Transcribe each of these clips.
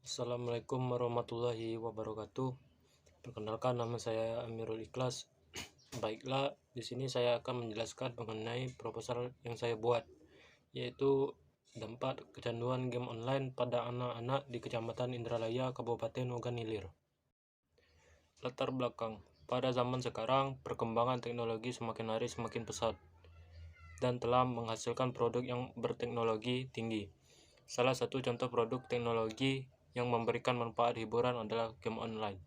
Assalamualaikum warahmatullahi wabarakatuh. Perkenalkan, nama saya Amirul Ikhlas. Baiklah, di sini saya akan menjelaskan mengenai proposal yang saya buat, yaitu dampak kecanduan game online pada anak-anak di Kecamatan Indralaya, Kabupaten Ogan Ilir. Latar belakang: pada zaman sekarang, perkembangan teknologi semakin hari semakin pesat dan telah menghasilkan produk yang berteknologi tinggi. Salah satu contoh produk teknologi yang memberikan manfaat hiburan adalah game online.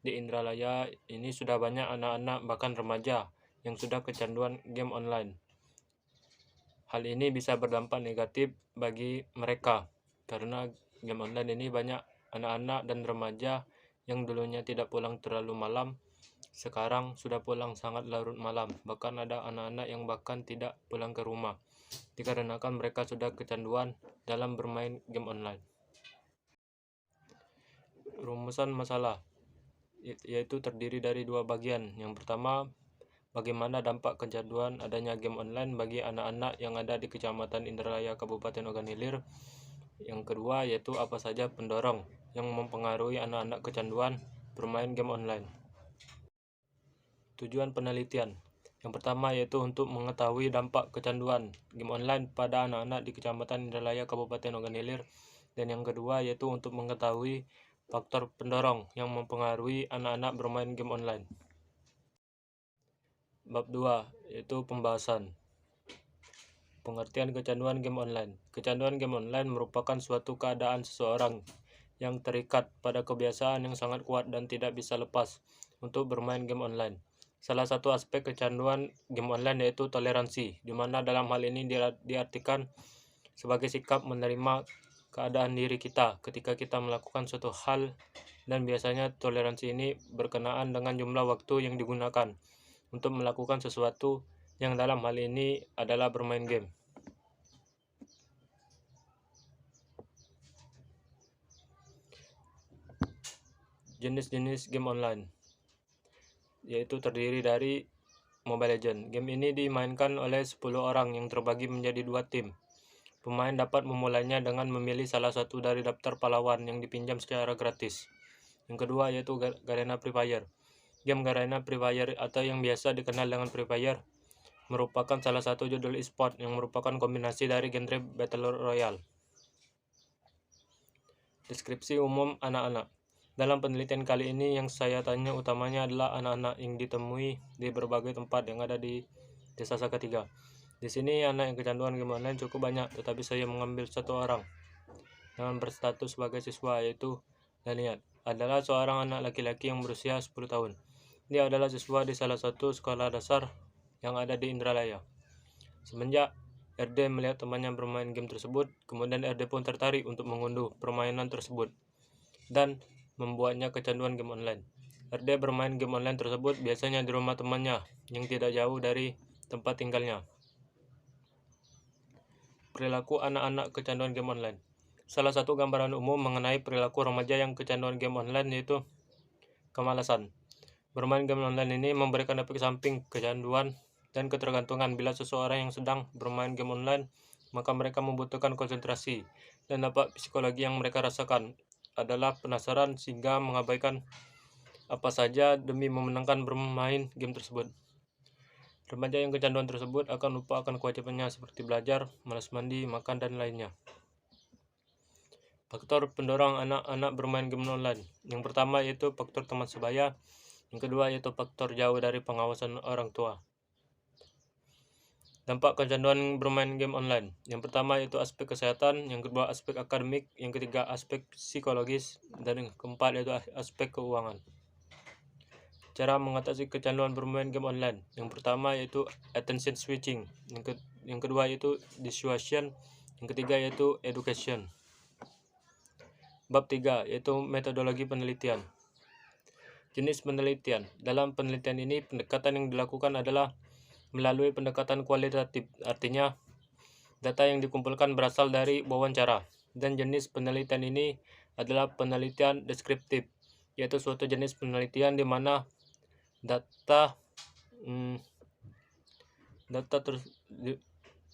Di Indralaya ini sudah banyak anak-anak bahkan remaja yang sudah kecanduan game online. Hal ini bisa berdampak negatif bagi mereka karena game online ini banyak anak-anak dan remaja yang dulunya tidak pulang terlalu malam, sekarang sudah pulang sangat larut malam. Bahkan ada anak-anak yang bahkan tidak pulang ke rumah dikarenakan mereka sudah kecanduan dalam bermain game online. Rumusan masalah yaitu terdiri dari dua bagian. Yang pertama, bagaimana dampak kecanduan adanya game online bagi anak-anak yang ada di Kecamatan Indralaya, Kabupaten Ogan Ilir. Yang kedua, yaitu apa saja pendorong yang mempengaruhi anak-anak kecanduan bermain game online. Tujuan penelitian: yang pertama yaitu untuk mengetahui dampak kecanduan game online pada anak-anak di Kecamatan Indralaya, Kabupaten Ogan Ilir. Dan yang kedua yaitu untuk mengetahui faktor pendorong yang mempengaruhi anak-anak bermain game online. Bab 2, yaitu pembahasan. Pengertian kecanduan game online. Kecanduan game online merupakan suatu keadaan seseorang yang terikat pada kebiasaan yang sangat kuat dan tidak bisa lepas untuk bermain game online. Salah satu aspek kecanduan game online yaitu toleransi, di mana dalam hal ini diartikan sebagai sikap menerima keadaan diri kita ketika kita melakukan suatu hal, dan biasanya toleransi ini berkenaan dengan jumlah waktu yang digunakan untuk melakukan sesuatu yang dalam hal ini adalah bermain game. Jenis-jenis game online yaitu terdiri dari Mobile Legends. Game ini dimainkan oleh 10 orang yang terbagi menjadi 2 tim. Pemain dapat memulainya dengan memilih salah satu dari daftar pahlawan yang dipinjam secara gratis. Yang kedua yaitu Garena Free Fire. Game Garena Free Fire atau yang biasa dikenal dengan Free Fire merupakan salah satu judul e-sport yang merupakan kombinasi dari genre Battle Royale. Deskripsi umum anak-anak. Dalam penelitian kali ini yang saya tanya utamanya adalah anak-anak yang ditemui di berbagai tempat yang ada di Desa Sakatiga. Di sini anak yang kecanduan game online cukup banyak, tetapi saya mengambil satu orang dengan berstatus sebagai siswa, yaitu Daniat. Adalah seorang anak laki-laki yang berusia 10 tahun. Dia adalah siswa di salah satu sekolah dasar yang ada di Indralaya. Semenjak RD melihat temannya bermain game tersebut, kemudian RD pun tertarik untuk mengunduh permainan tersebut dan membuatnya kecanduan game online. RD bermain game online tersebut biasanya di rumah temannya yang tidak jauh dari tempat tinggalnya. Perilaku anak-anak kecanduan game online. Salah satu gambaran umum mengenai perilaku remaja yang kecanduan game online yaitu kemalasan. Bermain game online ini memberikan efek samping kecanduan dan ketergantungan. Bila seseorang yang sedang bermain game online, maka mereka membutuhkan konsentrasi, dan dampak psikologi yang mereka rasakan adalah penasaran sehingga mengabaikan apa saja demi memenangkan bermain game tersebut. Remaja yang kecanduan tersebut akan lupa akan kewajibannya seperti belajar, malas mandi, makan, dan lainnya. Faktor pendorong anak-anak bermain game online. Yang pertama yaitu faktor teman sebaya. Yang kedua yaitu faktor jauh dari pengawasan orang tua. Dampak kecanduan bermain game online. Yang pertama yaitu aspek kesehatan, yang kedua aspek akademik, yang ketiga aspek psikologis, dan yang keempat yaitu aspek keuangan. Cara mengatasi kecanduan bermain game online. Yang pertama yaitu attention switching, yang kedua yaitu dissuasion, yang ketiga yaitu education. Bab 3 yaitu metodologi penelitian. Jenis penelitian. Dalam penelitian ini, pendekatan yang dilakukan adalah melalui pendekatan kualitatif, artinya data yang dikumpulkan berasal dari wawancara. Dan jenis penelitian ini adalah penelitian deskriptif, yaitu suatu jenis penelitian di mana data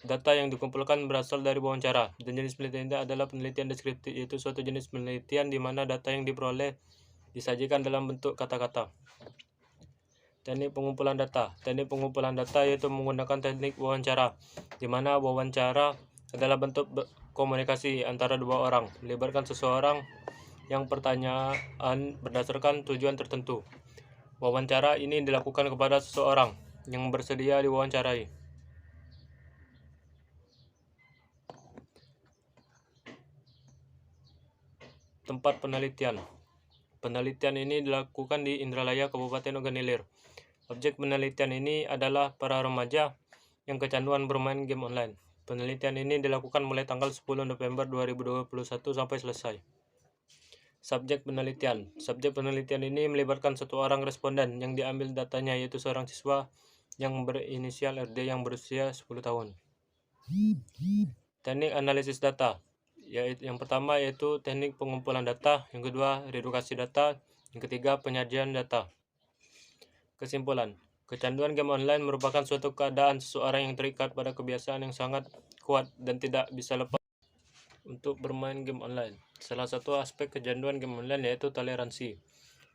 Data yang dikumpulkan berasal dari wawancara, dan jenis penelitian itu adalah penelitian deskriptif, yaitu suatu jenis penelitian di mana data yang diperoleh disajikan dalam bentuk kata-kata. Teknik pengumpulan data. Teknik pengumpulan data yaitu menggunakan teknik wawancara, di mana wawancara adalah bentuk komunikasi antara dua orang, melibatkan seseorang yang pertanyaan berdasarkan tujuan tertentu. Wawancara ini dilakukan kepada seseorang yang bersedia diwawancarai. Tempat penelitian. Penelitian ini dilakukan di Indralaya, Kabupaten Ogan Ilir. Objek penelitian ini adalah para remaja yang kecanduan bermain game online. Penelitian ini dilakukan mulai tanggal 10 November 2021 sampai selesai. Subjek penelitian. Subjek penelitian ini melibatkan satu orang responden yang diambil datanya, yaitu seorang siswa yang berinisial RD yang berusia 10 tahun. Teknik analisis data. Yang pertama yaitu teknik pengumpulan data, yang kedua redukasi data, yang ketiga penyajian data. Kesimpulan, kecanduan game online merupakan suatu keadaan seseorang yang terikat pada kebiasaan yang sangat kuat dan tidak bisa lepas untuk bermain game online. Salah satu aspek kecanduan game online yaitu toleransi,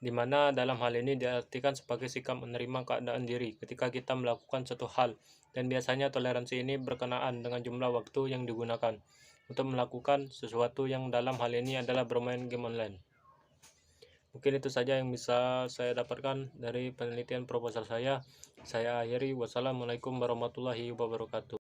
di mana dalam hal ini diartikan sebagai sikap menerima keadaan diri ketika kita melakukan suatu hal, dan biasanya toleransi ini berkenaan dengan jumlah waktu yang digunakan untuk melakukan sesuatu, yang dalam hal ini adalah bermain game online. Mungkin itu saja yang bisa saya dapatkan dari penelitian proposal saya. Saya akhiri. Wassalamualaikum warahmatullahi wabarakatuh.